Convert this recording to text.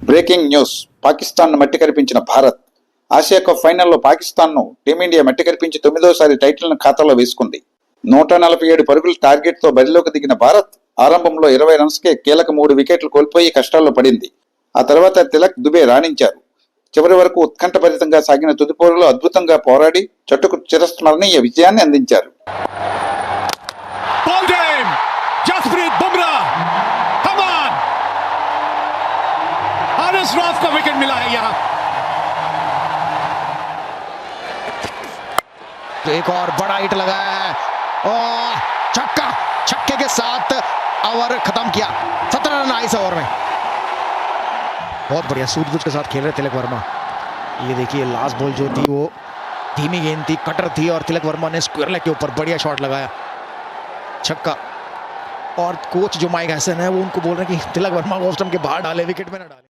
Breaking news. Pakistan మట్టి కరిపించిన Bharat. Asia cup ఫైనల్లో పాకిస్తాన్ను team India మట్టి కరిపించి 9వ టైటిల్ను ఖాతాలో వేసుకుంది. 147 పరుగుల టార్గెట్తో బరిలోకి దిగిన భారత్ ఆరంభంలో 20 రన్స్కే కీలక 3 వికెట్లు కోల్పోయి కష్టాల్లో పడింది. ఆ తర్వాత తిలక్, దుబే రాణించారు. చివరి వరకు ఉత్కంఠభరితంగా సాగిన తుది పోరులో అద్భుతంగా పోరాడి జట్టుకు చిరస్మరణీయ విజయాన్ని అందించారు. का विकेट मिला है यहाँ। एक और बड़ा हिट लगाया है और छक्का, छक्के के साथ ओवर खत्म किया। 17 रन आए इस ओवर में। बहुत बढ़िया सूझबूझ के साथ खेल रहे तिलक वर्मा। ये देखिए लास्ट बॉल जो थी वो धीमी गेंद थी, कटर थी और तिलक वर्मा ने स्क्वायर लेग के ऊपर बढ़िया शॉट लगाया, छक्का। और कोच जो माइक हैसन है वो उनको बोल रहे हैं कि तिलक वर्मा को ऑफ स्टंप के बाहर डाले, विकेट में ना डाले।